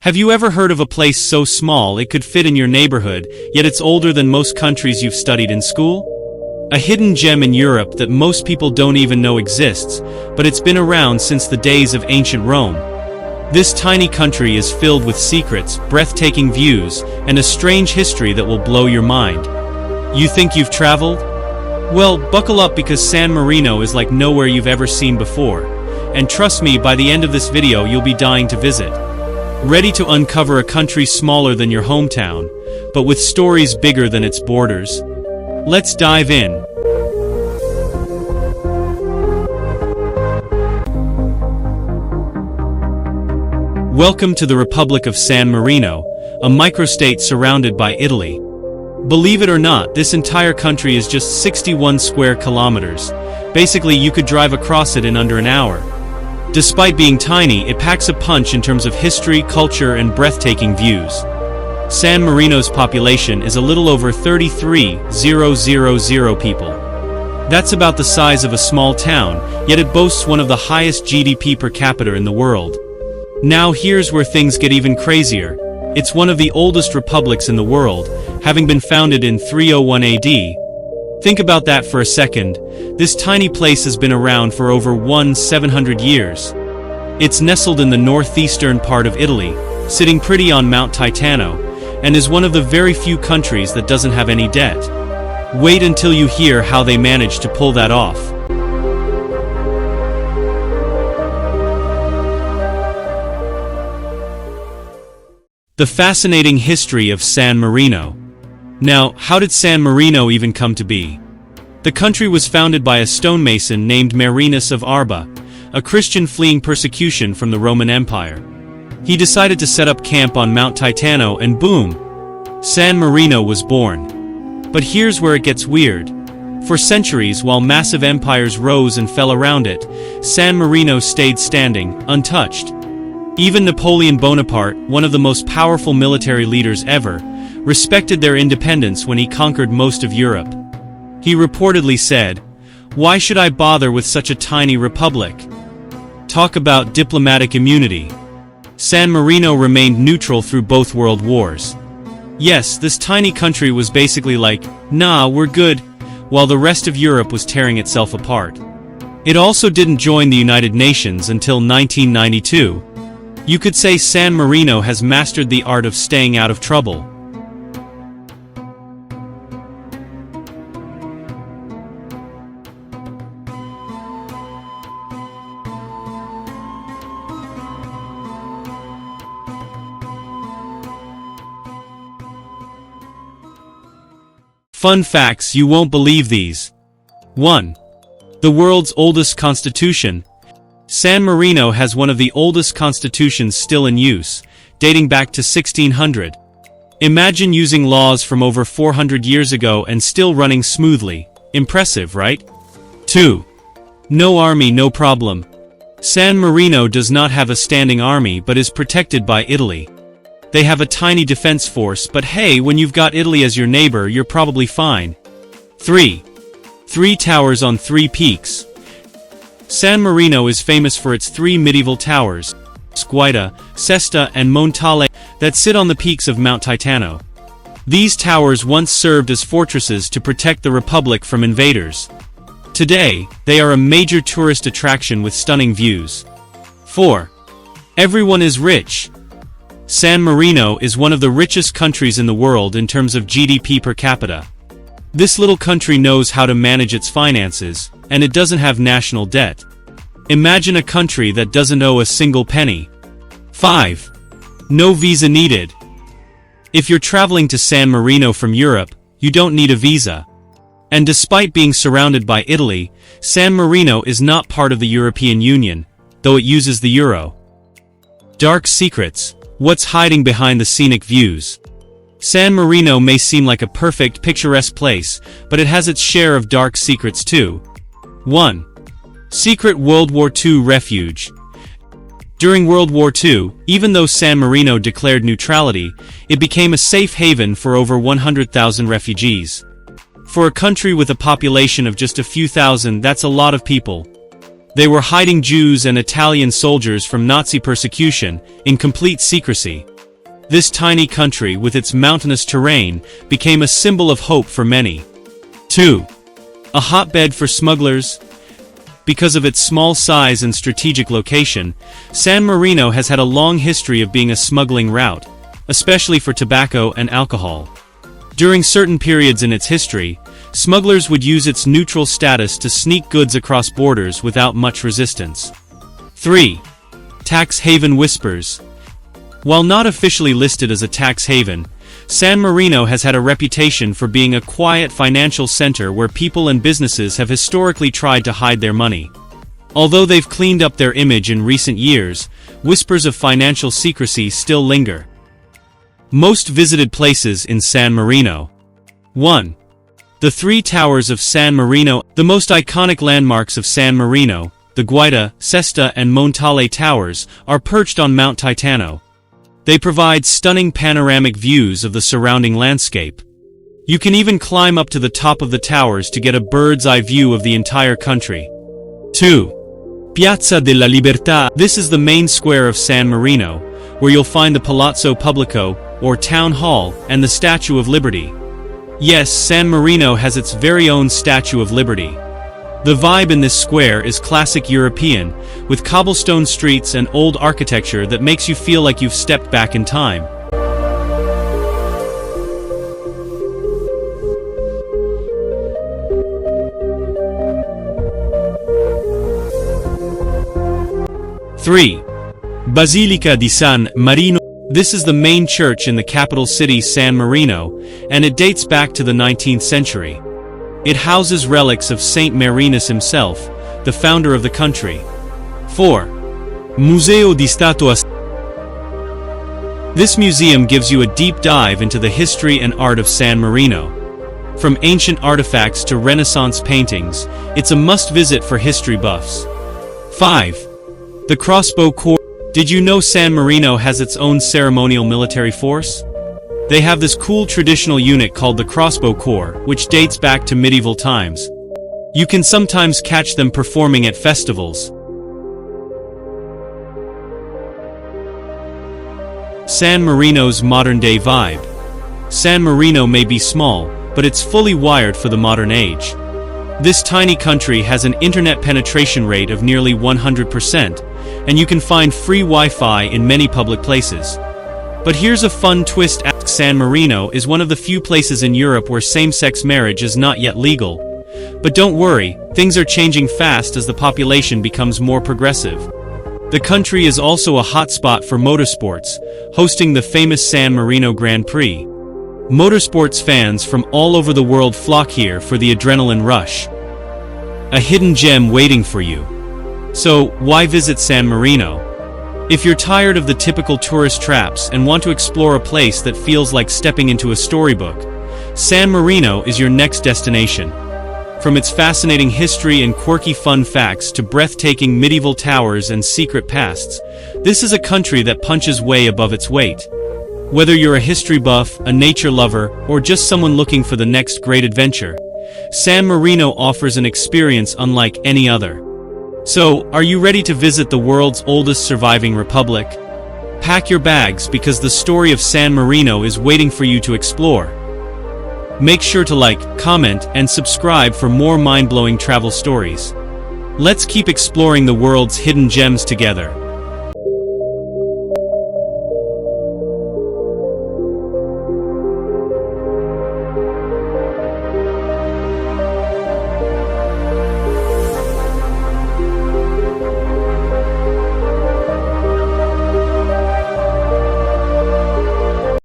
Have you ever heard of a place so small it could fit in your neighborhood, yet it's older than most countries you've studied in school? A hidden gem in Europe that most people don't even know exists, but it's been around since the days of ancient Rome. This tiny country is filled with secrets, breathtaking views, and a strange history that will blow your mind. You think you've traveled? Well, buckle up because San Marino is like nowhere you've ever seen before. And trust me, by the end of this video you'll be dying to visit. Ready to uncover a country smaller than your hometown, but with stories bigger than its borders? Let's dive in. Welcome to the Republic of San Marino, a microstate surrounded by Italy. Believe it or not, this entire country is just 61 square kilometers. Basically, you could drive across it in under an hour. Despite being tiny, it packs a punch in terms of history, culture, and breathtaking views. San Marino's population is a little over 33,000 people. That's about the size of a small town, yet it boasts one of the highest GDP per capita in the world. Now here's where things get even crazier. It's one of the oldest republics in the world, having been founded in 301 AD. Think about that for a second. This tiny place has been around for over 700 years. It's nestled in the northeastern part of Italy, sitting pretty on Mount Titano, and is one of the very few countries that doesn't have any debt. Wait until you hear how they managed to pull that off. The fascinating history of San Marino. Now, how did San Marino even come to be? The country was founded by a stonemason named Marinus of Arba, a Christian fleeing persecution from the Roman Empire. He decided to set up camp on Mount Titano and boom! San Marino was born. But here's where it gets weird. For centuries, while massive empires rose and fell around it, San Marino stayed standing, untouched. Even Napoleon Bonaparte, one of the most powerful military leaders ever, respected their independence when he conquered most of Europe. He reportedly said, "Why should I bother with such a tiny republic?" Talk about diplomatic immunity. San Marino remained neutral through both world wars. Yes, this tiny country was basically like, "Nah, we're good," while the rest of Europe was tearing itself apart. It also didn't join the United Nations until 1992. You could say San Marino has mastered the art of staying out of trouble. Fun facts, you won't believe these. 1. The world's oldest constitution. San Marino has one of the oldest constitutions still in use, dating back to 1600. Imagine using laws from over 400 years ago and still running smoothly. Impressive, right? 2. No army, no problem. San Marino does not have a standing army but is protected by Italy. They have a tiny defense force, but hey, when you've got Italy as your neighbor, you're probably fine. 3. 3 towers on 3 peaks. San Marino is famous for its 3 medieval towers, Sguida, Sesta, and Montale, that sit on the peaks of Mount Titano. These towers once served as fortresses to protect the Republic from invaders. Today, they are a major tourist attraction with stunning views. 4. Everyone is rich. San Marino is one of the richest countries in the world in terms of GDP per capita. This little country knows how to manage its finances, and it doesn't have national debt. Imagine a country that doesn't owe a single penny. 5. No visa needed. If you're traveling to San Marino from Europe, you don't need a visa. And despite being surrounded by Italy, San Marino is not part of the European Union, though it uses the euro. Dark secrets. What's hiding behind the scenic views? San Marino may seem like a perfect, picturesque place, but it has its share of dark secrets too. 1. Secret World War II refuge. During World War II, even though San Marino declared neutrality, it became a safe haven for over 100,000 refugees. For a country with a population of just a few thousand, that's a lot of people. They were hiding Jews and Italian soldiers from Nazi persecution, in complete secrecy. This tiny country with its mountainous terrain became a symbol of hope for many. 2. A hotbed for smugglers. Because of its small size and strategic location, San Marino has had a long history of being a smuggling route, especially for tobacco and alcohol. During certain periods in its history, smugglers would use its neutral status to sneak goods across borders without much resistance. 3. Tax haven whispers. While not officially listed as a tax haven, San Marino has had a reputation for being a quiet financial center where people and businesses have historically tried to hide their money. Although they've cleaned up their image in recent years, whispers of financial secrecy still linger. Most visited places in San Marino. 1. The Three Towers of San Marino. The most iconic landmarks of San Marino, the Guaita, Sesta and Montale Towers, are perched on Mount Titano. They provide stunning panoramic views of the surrounding landscape. You can even climb up to the top of the towers to get a bird's-eye view of the entire country. 2. Piazza della Libertà. This is the main square of San Marino, where you'll find the Palazzo Pubblico, or Town Hall, and the Statue of Liberty. Yes, San Marino has its very own Statue of Liberty. The vibe in this square is classic European, with cobblestone streets and old architecture that makes you feel like you've stepped back in time. Three. Basilica di San Marino. This is the main church in the capital city San Marino, and it dates back to the 19th century. It houses relics of Saint Marinus himself, the founder of the country. 4. Museo di Statua. This museum gives you a deep dive into the history and art of San Marino. From ancient artifacts to Renaissance paintings, it's a must-visit for history buffs. 5. The Crossbow Corps. Did you know San Marino has its own ceremonial military force? They have this cool traditional unit called the Crossbow Corps, which dates back to medieval times. You can sometimes catch them performing at festivals. San Marino's modern-day vibe. San Marino may be small, but it's fully wired for the modern age. This tiny country has an internet penetration rate of nearly 100%, and you can find free Wi-Fi in many public places. But here's a fun twist. San Marino is one of the few places in Europe where same-sex marriage is not yet legal. But don't worry, things are changing fast as the population becomes more progressive. The country is also a hotspot for motorsports, hosting the famous San Marino Grand Prix. Motorsports fans from all over the world flock here for the adrenaline rush. A hidden gem waiting for you. So, why visit San Marino? If you're tired of the typical tourist traps and want to explore a place that feels like stepping into a storybook, San Marino is your next destination. From its fascinating history and quirky fun facts to breathtaking medieval towers and secret pasts, this is a country that punches way above its weight. Whether you're a history buff, a nature lover, or just someone looking for the next great adventure, San Marino offers an experience unlike any other. So, are you ready to visit the world's oldest surviving republic? Pack your bags because the story of San Marino is waiting for you to explore. Make sure to like, comment, and subscribe for more mind-blowing travel stories. Let's keep exploring the world's hidden gems together.